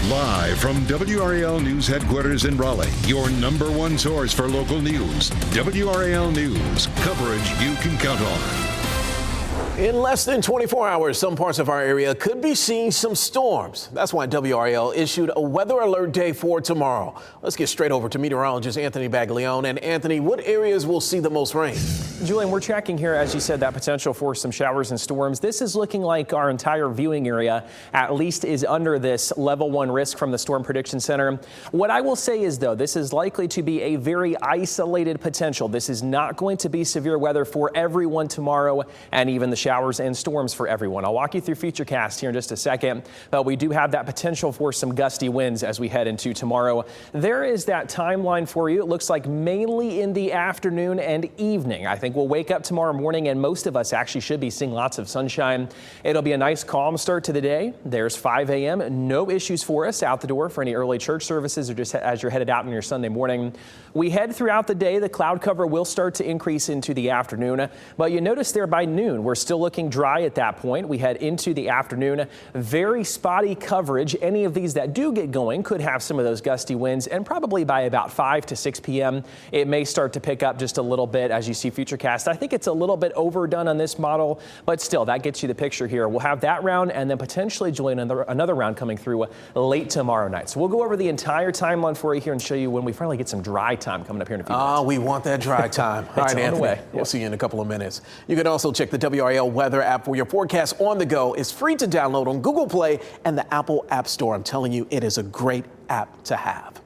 Live from WRAL News Headquarters in Raleigh, your #1 source for local news. WRAL News, coverage you can count on. In less than 24 hours, some parts of our area could be seeing some storms. That's why WRAL issued a weather alert day for tomorrow. Let's get straight over to meteorologist Anthony Baglione. And Anthony, what areas will see the most rain? Julian, we're tracking here, as you said, that potential for some showers and storms. This is looking like our entire viewing area at least is under this level 1 risk from the Storm Prediction Center. What I will say is, though, this is likely to be a very isolated potential. This is not going to be severe weather for everyone tomorrow, and even the showers and storms for everyone. I'll walk you through Futurecast here in just a second, but we do have that potential for some gusty winds as we head into tomorrow. There is that timeline for you. It looks like mainly in the afternoon and evening. I think we'll wake up tomorrow morning and most of us actually should be seeing lots of sunshine. It'll be a nice calm start to the day. There's 5 a.m. No issues for us out the door for any early church services or just as you're headed out on your Sunday morning. We head throughout the day. The cloud cover will start to increase into the afternoon, but you notice there by noon, we're still looking dry at that point. We head into the afternoon. Very spotty coverage. Any of these that do get going could have some of those gusty winds, and probably by about 5 to 6 p.m. it may start to pick up just a little bit as you see Futurecast. I think it's a little bit overdone on this model, but still that gets you the picture here. We'll have that round and then potentially, Julian, another round coming through late tomorrow night. So we'll go over the entire timeline for you here and show you when we finally get some dry time coming up here in a few minutes. We want that dry time. All right, Anthony, we'll see you in a couple of minutes. You can also check the WRAL weather app for your forecast on the go. It's free to download on Google Play and the Apple App Store. I'm telling you, it is a great app to have.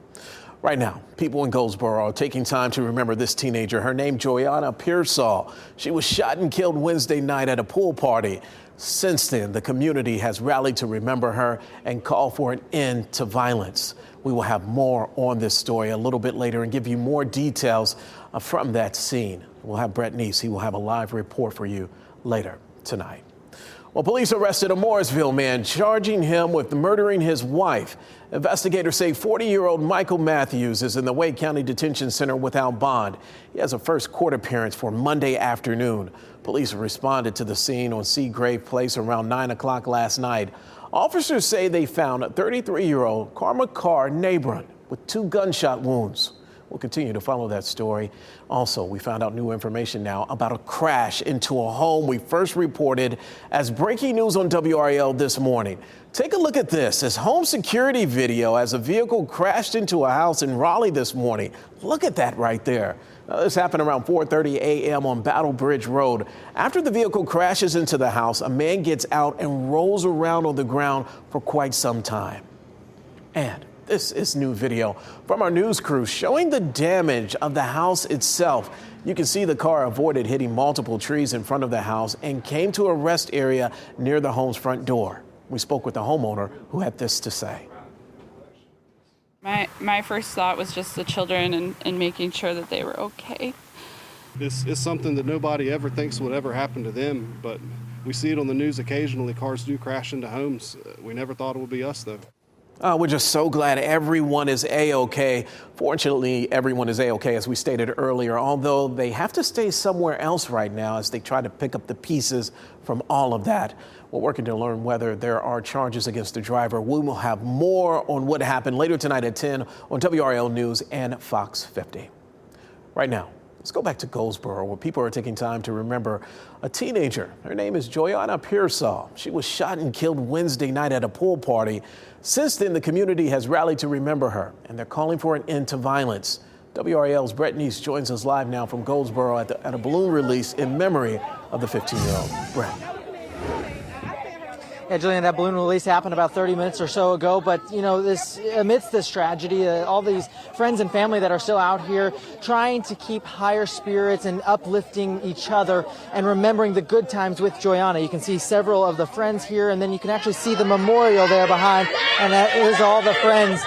Right now, people in Goldsboro are taking time to remember this teenager. Her name, Joyanna Pearsall. She was shot and killed Wednesday night at a pool party. Since then, the community has rallied to remember her and call for an end to violence. We will have more on this story a little bit later and give you more details from that scene. We'll have Brett Neese. He will have a live report for you later tonight. Well, police arrested a Morrisville man, charging him with murdering his wife. Investigators say 40-year-old Michael Matthews is in the Wake County Detention Center without bond. He has a first court appearance for Monday afternoon. Police responded to the scene on Seagrave Place around 9 o'clock last night. Officers say they found a 33-year-old Karma Carr Nabron with 2 gunshot wounds. We'll continue to follow that story. Also, we found out new information now about a crash into a home we first reported as breaking news on WRAL this morning. Take a look at this. This home security video as a vehicle crashed into a house in Raleigh this morning. Look at that right there. Now, this happened around 4:30 a.m. on Battle Bridge Road. After the vehicle crashes into the house, a man gets out and rolls around on the ground for quite some time. And this is new video from our news crew showing the damage of the house itself. You can see the car avoided hitting multiple trees in front of the house and came to a rest area near the home's front door. We spoke with the homeowner who had this to say. My first thought was just the children and making sure that they were okay. It's something that nobody ever thinks would ever happen to them, but we see it on the news occasionally. Cars do crash into homes. We never thought it would be us, though. We're just so glad everyone is A-OK. Fortunately, everyone is A-OK, as we stated earlier, although they have to stay somewhere else right now as they try to pick up the pieces from all of that. We're working to learn whether there are charges against the driver. We will have more on what happened later tonight at 10 on WRAL News and Fox 50. Right now, let's go back to Goldsboro, where people are taking time to remember a teenager. Her name is Joyanna Pearsall. She was shot and killed Wednesday night at a pool party. Since then, the community has rallied to remember her, and they're calling for an end to violence. WRAL's Brett Neese joins us live now from Goldsboro at a balloon release in memory of the 15-year-old. Brett. Yeah, Julian, that balloon release happened about 30 minutes or so ago, but, you know, amidst this tragedy, all these friends and family that are still out here trying to keep higher spirits and uplifting each other and remembering the good times with Joyanna. You can see several of the friends here, and then you can actually see the memorial there behind, and that is all the friends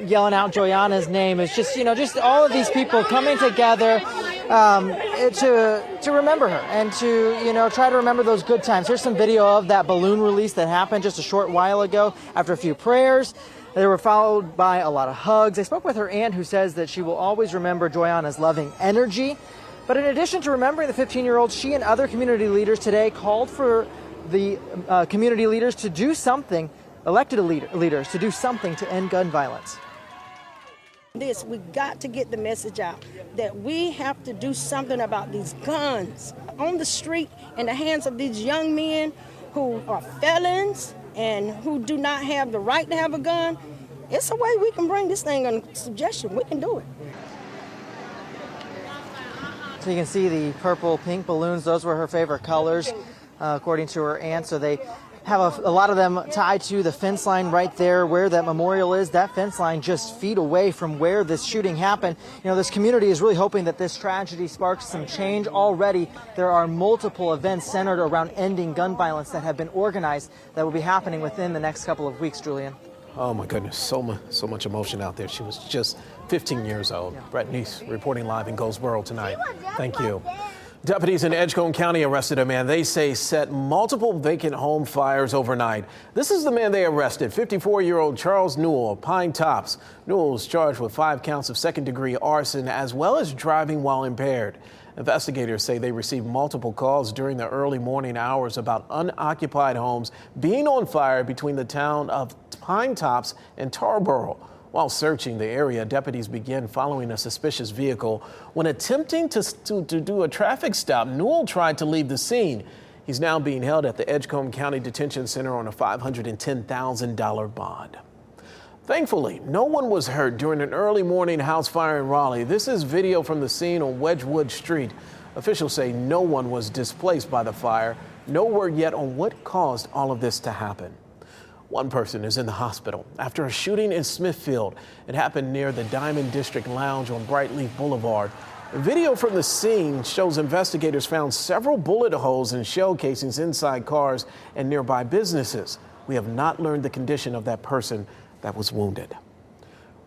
yelling out Joyanna's name. It's just, you know, just all of these people coming together to remember her and to, you know, try to remember those good times. Here's some video of that balloon release that happened just a short while ago. After a few prayers, they were followed by a lot of hugs. I spoke with her aunt, who says that she will always remember Joyanna's loving energy. But in addition to remembering the 15-year-old, she and other community leaders today called for the community leaders to do something elected leaders to do something to end gun violence. We got to get the message out that we have to do something about these guns on the street in the hands of these young men who are felons and who do not have the right to have a gun. It's a way we can bring this thing under suggestion. We can do it. So you can see the purple, pink balloons. Those were her favorite colors, according to her aunt. So they have a lot of them tied to the fence line right there where that memorial is. That fence line just feet away from where this shooting happened. You know, this community is really hoping that this tragedy sparks some change. Already, there are multiple events centered around ending gun violence that have been organized that will be happening within the next couple of weeks, Julian. Oh my goodness, so much emotion out there. She was just 15 years old. Brett Neese reporting live in Goldsboro tonight. Thank you. Deputies in Edgecombe County arrested a man they say set multiple vacant home fires overnight. This is the man they arrested, 54-year-old Charles Newell of Pine Tops. Newell was charged with 5 counts of second-degree arson as well as driving while impaired. Investigators say they received multiple calls during the early morning hours about unoccupied homes being on fire between the town of Pine Tops and Tarboro. While searching the area, deputies began following a suspicious vehicle. When attempting to do a traffic stop, Newell tried to leave the scene. He's now being held at the Edgecombe County Detention Center on a $510,000 bond. Thankfully, no one was hurt during an early morning house fire in Raleigh. This is video from the scene on Wedgwood Street. Officials say no one was displaced by the fire. No word yet on what caused all of this to happen. One person is in the hospital after a shooting in Smithfield. It happened near the Diamond District Lounge on Brightleaf Boulevard. A video from the scene shows investigators found several bullet holes and shell casings inside cars and nearby businesses. We have not learned the condition of that person that was wounded.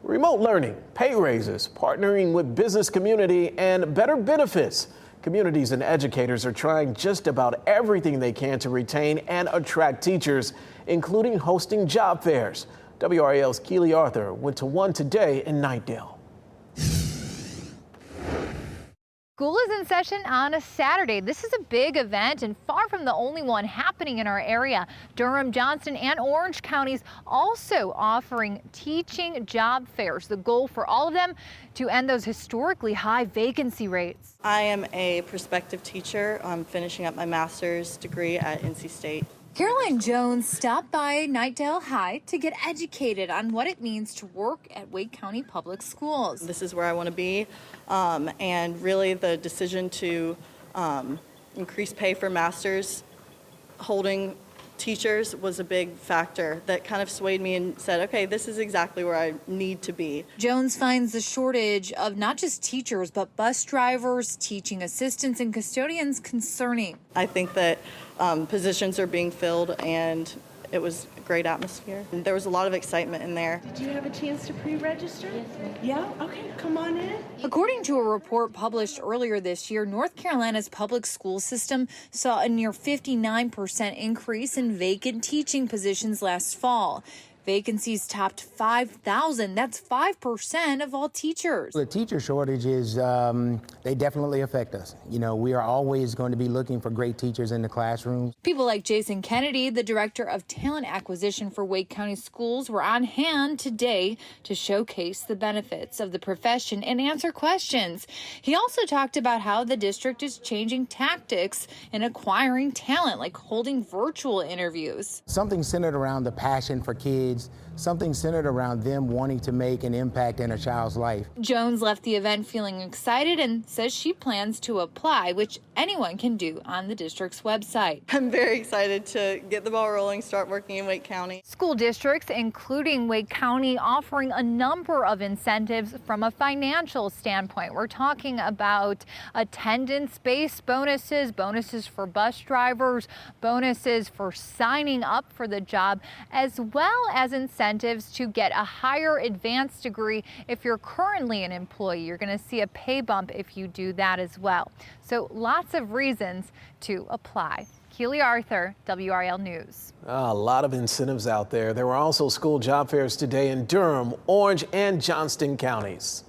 Remote learning, pay raises, partnering with business community, and better benefits. Communities and educators are trying just about everything they can to retain and attract teachers, including hosting job fairs. WRAL's Keely Arthur went to one today in Knightdale. School is in session on a Saturday. This is a big event and far from the only one happening in our area. Durham, Johnston, and Orange counties also offering teaching job fairs. The goal for all of them to end those historically high vacancy rates. I am a prospective teacher. I'm finishing up my master's degree at NC State. Caroline Jones stopped by Knightdale High to get educated on what it means to work at Wake County Public Schools. This is where I want to be, and really the decision to increase pay for masters holding teachers was a big factor that kind of swayed me and said, okay, this is exactly where I need to be. Jones finds the shortage of not just teachers, but bus drivers, teaching assistants, and custodians concerning. I think that positions are being filled, and it was a great atmosphere. And there was a lot of excitement in there. Did you have a chance to pre-register? Yes. Yeah? Okay, come on in. According to a report published earlier this year, North Carolina's public school system saw a near 59% increase in vacant teaching positions last fall. Vacancies topped 5,000. That's 5% of all teachers. The teacher shortage is, they definitely affect us. You know, we are always going to be looking for great teachers in the classrooms. People like Jason Kennedy, the director of talent acquisition for Wake County Schools, were on hand today to showcase the benefits of the profession and answer questions. He also talked about how the district is changing tactics in acquiring talent, like holding virtual interviews. Something centered around the passion for kids, something centered around them wanting to make an impact in a child's life. Jones left the event feeling excited and says she plans to apply, which anyone can do on the district's website. I'm very excited to get the ball rolling, start working in Wake County. School districts, including Wake County, offering a number of incentives from a financial standpoint. We're talking about attendance-based bonuses, bonuses for bus drivers, bonuses for signing up for the job, as well as incentives to get a higher advanced degree. If you're currently an employee, you're going to see a pay bump if you do that as well. So lots of reasons to apply. Keely Arthur, WRAL News. A lot of incentives out there. There were also school job fairs today in Durham, Orange, and Johnston counties.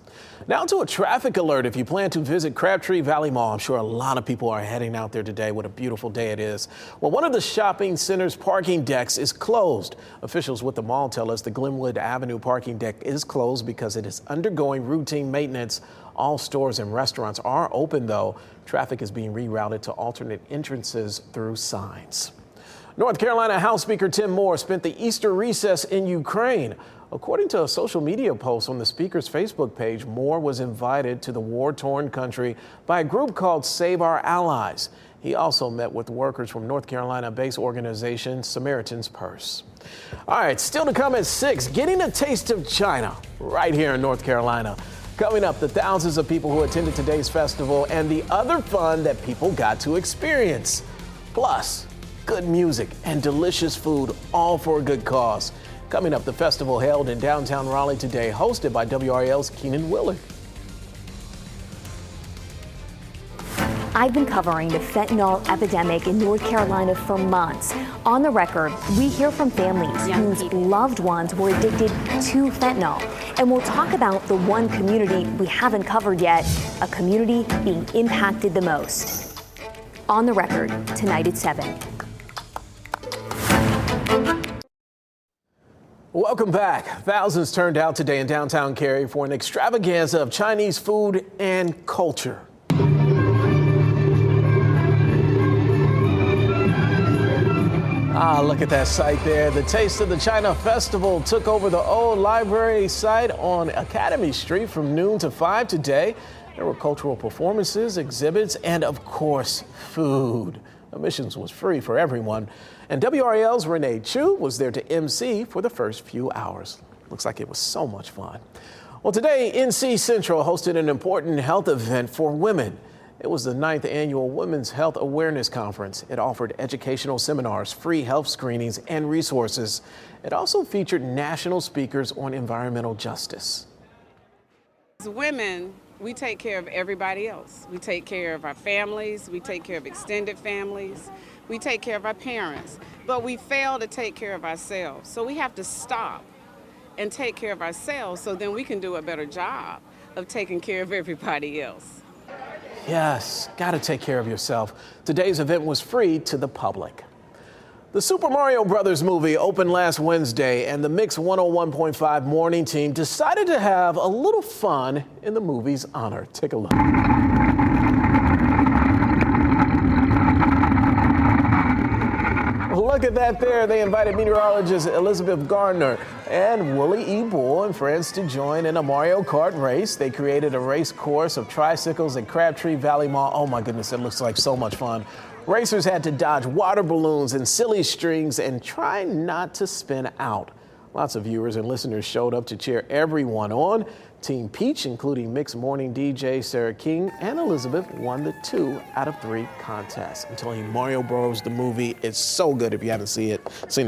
Now to a traffic alert. If you plan to visit Crabtree Valley Mall, I'm sure a lot of people are heading out there today. What a beautiful day it is. Well, one of the shopping center's parking decks is closed. Officials with the mall tell us the Glenwood Avenue parking deck is closed because it is undergoing routine maintenance. All stores and restaurants are open, though. Traffic is being rerouted to alternate entrances through signs. North Carolina House Speaker Tim Moore spent the Easter recess in Ukraine. According to a social media post on the Speaker's Facebook page, Moore was invited to the war-torn country by a group called Save Our Allies. He also met with workers from North Carolina-based organization Samaritan's Purse. All right, still to come at 6, getting a taste of China right here in North Carolina. Coming up, the thousands of people who attended today's festival and the other fun that people got to experience. Plus, good music and delicious food, all for a good cause. Coming up, the festival held in downtown Raleigh today, hosted by WRAL's Keenan Willard. I've been covering the fentanyl epidemic in North Carolina for months. On the record, we hear from families whose loved ones were addicted to fentanyl. And we'll talk about the one community we haven't covered yet, a community being impacted the most. On the record, tonight at 7. Welcome back. Thousands turned out today in downtown Cary for an extravaganza of Chinese food and culture. Look at that site there. The Taste of the China Festival took over the old library site on Academy Street from noon to 5 today. There were cultural performances, exhibits, and of course, food. Admissions was free for everyone. And WRAL's Renee Chu was there to MC for the first few hours. Looks like it was so much fun. Well, today, NC Central hosted an important health event for women. It was the 9th annual Women's Health Awareness Conference. It offered educational seminars, free health screenings, and resources. It also featured national speakers on environmental justice. As women, we take care of everybody else. We take care of our families, we take care of extended families, we take care of our parents, but we fail to take care of ourselves. So we have to stop and take care of ourselves so then we can do a better job of taking care of everybody else. Yes, gotta take care of yourself. Today's event was free to the public. The Super Mario Brothers movie opened last Wednesday, and the Mix 101.5 morning team decided to have a little fun in the movie's honor. Take a look. Look at that there. They invited meteorologist Elizabeth Gardner and Willie E. Bull and friends to join in a Mario Kart race. They created a race course of tricycles at Crabtree Valley Mall. Oh my goodness, it looks like so much fun. Racers had to dodge water balloons and silly strings and try not to spin out. Lots of viewers and listeners showed up to cheer everyone on. Team Peach, including Mix morning DJ Sarah King and Elizabeth, won the 2 out of 3 contests. I'm telling you, Mario Bros. The movie is so good. If you haven't seen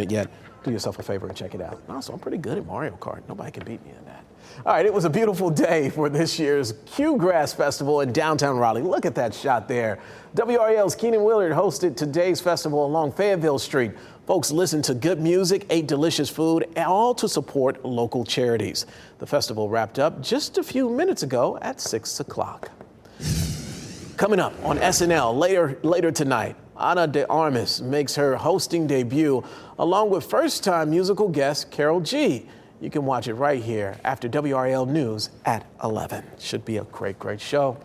it yet, do yourself a favor and check it out. Also, I'm pretty good at Mario Kart. Nobody can beat me in that. All right, it was a beautiful day for this year's Q-Grass Festival in downtown Raleigh. Look at that shot there. WRAL's Keenan Willard hosted today's festival along Fayetteville Street. Folks listened to good music, ate delicious food, and all to support local charities. The festival wrapped up just a few minutes ago at 6 o'clock. Coming up on SNL later tonight, Ana de Armas makes her hosting debut along with first-time musical guest Carol G. You can watch it right here after WRAL News at 11. Should be a great, great show.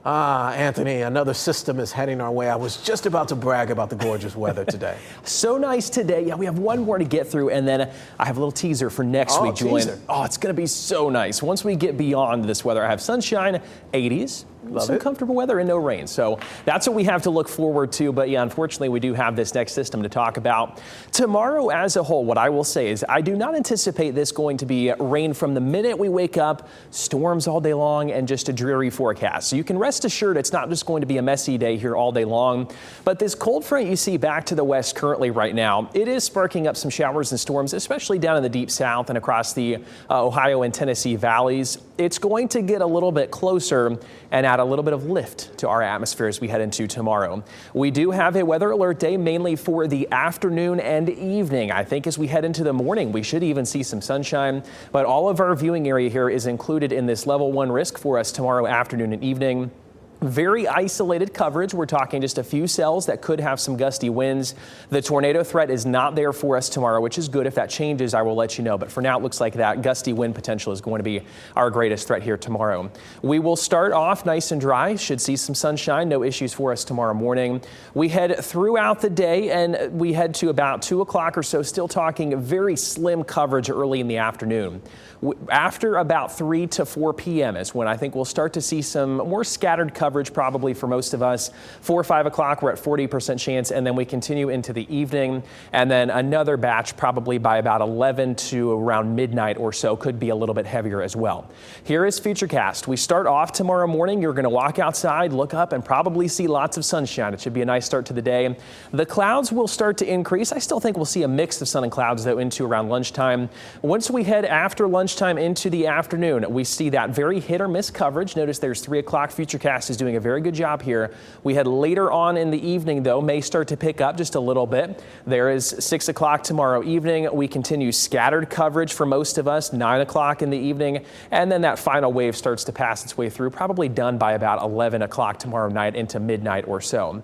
Anthony, another system is heading our way. I was just about to brag about the gorgeous weather today. So nice today. Yeah, we have one more to get through, and then I have a little teaser for next week, Julian. Oh, it's going to be so nice. Once we get beyond this weather, I have sunshine, 80s. Some comfortable weather and no rain. So that's what we have to look forward to. But yeah, unfortunately, we do have this next system to talk about. Tomorrow as a whole, what I will say is I do not anticipate this going to be rain from the minute we wake up, storms all day long, and just a dreary forecast. So you can rest assured it's not just going to be a messy day here all day long. But this cold front you see back to the west currently right now, it is sparking up some showers and storms, especially down in the deep south and across the Ohio and Tennessee valleys. It's going to get a little bit closer and add a little bit of lift to our atmosphere as we head into tomorrow. We do have a weather alert day mainly for the afternoon and evening. I think as we head into the morning, we should even see some sunshine, but all of our viewing area here is included in this level 1 risk for us tomorrow afternoon and evening. Very isolated coverage. We're talking just a few cells that could have some gusty winds. The tornado threat is not there for us tomorrow, which is good. If that changes, I will let you know. But for now, it looks like that gusty wind potential is going to be our greatest threat here tomorrow. We will start off nice and dry. Should see some sunshine. No issues for us tomorrow morning. We head throughout the day and we head to about 2 o'clock or so, still talking very slim coverage early in the afternoon. After about 3 to 4 p.m. is when I think we'll start to see some more scattered coverage probably for most of us. 4 or 5 o'clock, we're at 40% chance, and then we continue into the evening, and then another batch probably by about 11 to around midnight or so could be a little bit heavier as well. Here is Futurecast. We start off tomorrow morning. You're going to walk outside, look up, and probably see lots of sunshine. It should be a nice start to the day. The clouds will start to increase. I still think we'll see a mix of sun and clouds, though, into around lunchtime. Once we head after lunchtime into the afternoon, we see that very hit or miss coverage. Notice there's 3 o'clock. Futurecast is doing a very good job here. We head later on in the evening, though, may start to pick up just a little bit. There is 6 o'clock tomorrow evening. We continue scattered coverage for most of us, 9 o'clock in the evening, and then that final wave starts to pass its way through, probably done by about 11 o'clock tomorrow night into midnight or so.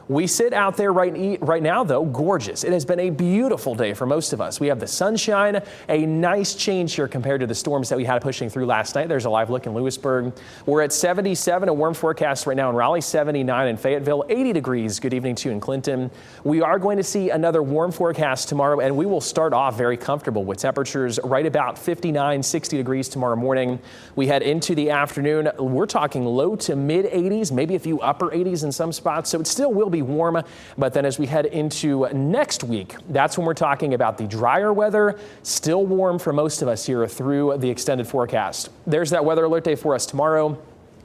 We sit out there right now, though, gorgeous. It has been a beautiful day for most of us. We have the sunshine, a nice change here compared to the storms that we had pushing through last night. There's a live look in Lewisburg. We're at 77, a warm forecast right now in Raleigh, 79 in Fayetteville, 80 degrees. Good evening to you in Clinton. We are going to see another warm forecast tomorrow, and we will start off very comfortable with temperatures right about 59, 60 degrees tomorrow morning. We head into the afternoon. We're talking low to mid 80s, maybe a few upper 80s in some spots, so it still will be warm, but then as we head into next week, that's when we're talking about the drier weather. Still warm for most of us here through the extended forecast. There's that weather alert day for us tomorrow.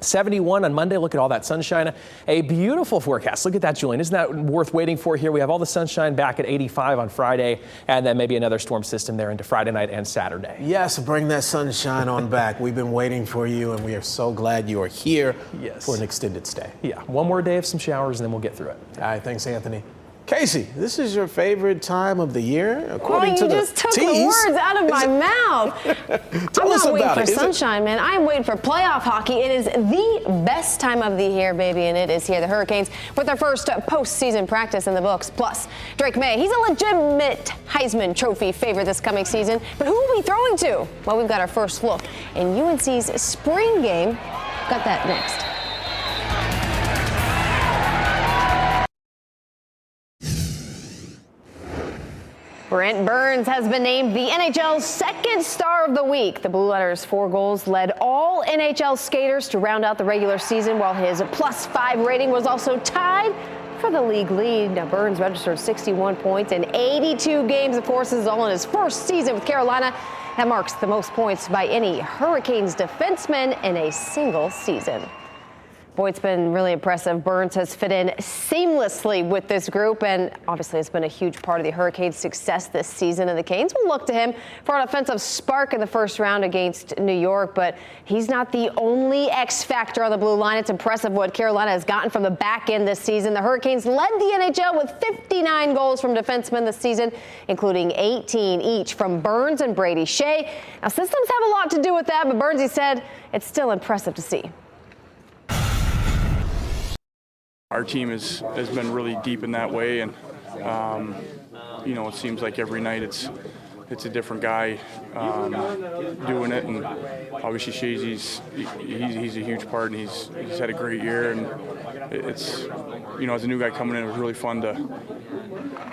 71 on Monday. Look at all that sunshine. A beautiful forecast. Look at that, Julian. Isn't that worth waiting for here? We have all the sunshine back at 85 on Friday, and then maybe another storm system there into Friday night and Saturday. Yes, bring that sunshine on back. We've been waiting for you, and we are so glad you are here for an extended stay. Yeah, one more day of some showers, and then we'll get through it. All right, thanks, Anthony. Casey, this is your favorite time of the year, according to the you just took teas. the words out of my mouth. Tell us I'm not waiting about for it. sunshine, man. I'm waiting for playoff hockey. It is the best time of the year, baby, and it is here. The Hurricanes with their first postseason practice in the books. Plus, Drake May, he's a legitimate Heisman Trophy favorite this coming season. But who will be throwing to? Well, we've got our first look in UNC's spring game. Got that next. Brent Burns has been named the NHL's second star of the week. The Blue Letters' 4 goals led all NHL skaters to round out the regular season, while his +5 rating was also tied for the league lead. Now, Burns registered 61 points in 82 games. Of course, this is all in his first season with Carolina. That marks the most points by any Hurricanes defenseman in a single season. Boy, it's been really impressive. Burns has fit in seamlessly with this group, and obviously it's been a huge part of the Hurricanes' success this season. And the Canes will look to him for an offensive spark in the first round against New York, but he's not the only X factor on the blue line. It's impressive what Carolina has gotten from the back end this season. The Hurricanes led the NHL with 59 goals from defensemen this season, including 18 each from Burns and Brady Shea. Now, systems have a lot to do with that, but Burns, he said, it's still impressive to see. Our team has been really deep in that way, and it seems like every night it's a different guy doing it. And obviously Shazy's he's a huge part, and he's had a great year. And it's as a new guy coming in, it was really fun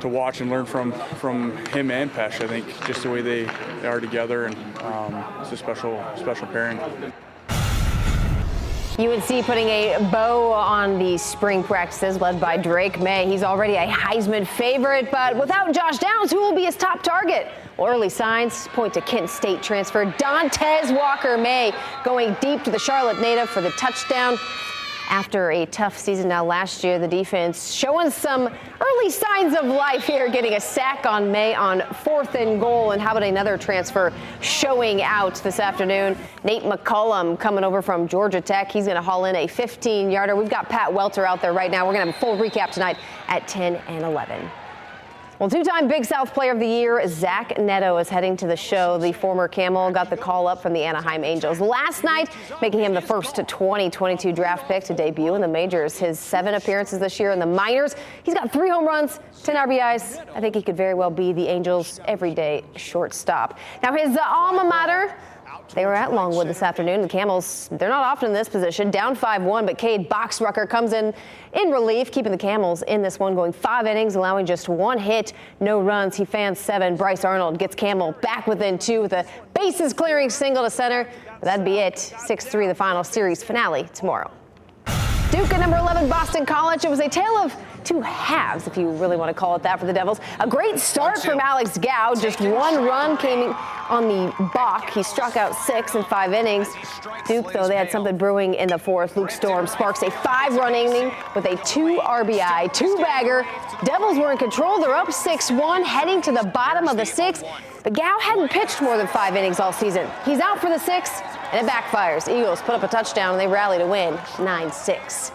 to watch and learn from him and Pesh. I think just the way they are together, and it's a special pairing. UNC putting a bow on the spring practices led by Drake May. He's already a Heisman favorite, but without Josh Downs, who will be his top target? Well, early signs point to Kent State transfer Dontez Walker May going deep to the Charlotte native for the touchdown. after a tough season now last year. The defense showing some early signs of life here, getting a sack on May on 4th and goal. And how about another transfer showing out this afternoon? Nate McCollum coming over from Georgia Tech. He's going to haul in a 15-yarder. We've got Pat Welter out there right now. We're going to have a full recap tonight at 10 and 11. Well, two-time Big South Player of the Year, Zach Neto, is heading to the show. The former Camel got the call up from the Anaheim Angels last night, making him the first 2022 draft pick to debut in the majors. His 7 appearances this year in the minors. He's got 3 home runs, 10 RBIs. I think he could very well be the Angels' everyday shortstop. Now, his alma mater, they were at Longwood this afternoon. The Camels, they're not often in this position, down 5-1, but Cade Boxrucker comes in relief, keeping the Camels in this one, going 5 innings, allowing just 1 hit, no runs. He fans 7. Bryce Arnold gets Camel back within 2 with a bases-clearing single to center. But that'd be it. 6-3, the final series finale tomorrow. Duke at number 11, Boston College. It was a tale of 2 halves, if you really want to call it that, for the Devils. A great start from Alex Gow. Just 1 run came on the balk. He struck out 6 in 5 innings. Duke, though, they had something brewing in the 4th. Luke Storm sparks a 5-run inning with a 2 RBI, 2-bagger. Devils were in control. They're up 6-1, heading to the bottom of the 6th. But Gow hadn't pitched more than 5 innings all season. He's out for the 6th, and it backfires. Eagles put up a touchdown, and they rally to win 9-6.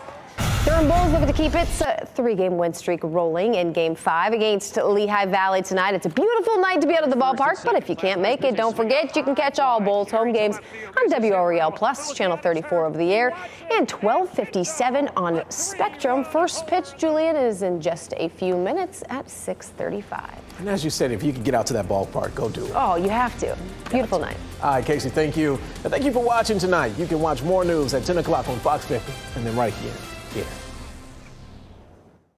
Durham Bulls looking to keep its 3-game win streak rolling in Game 5 against Lehigh Valley tonight. It's a beautiful night to be out of the ballpark, but if you can't make it, don't forget you can catch all Bulls home games on WRAL Plus, Channel 34 over the air, and 12:57 on Spectrum. First pitch, Julian, is in just a few minutes at 6:35. And as you said, if you can get out to that ballpark, go do it. Oh, you have to. Beautiful night. All right, Casey, thank you. And thank you for watching tonight. You can watch more news at 10 o'clock on Fox 50 and then right here.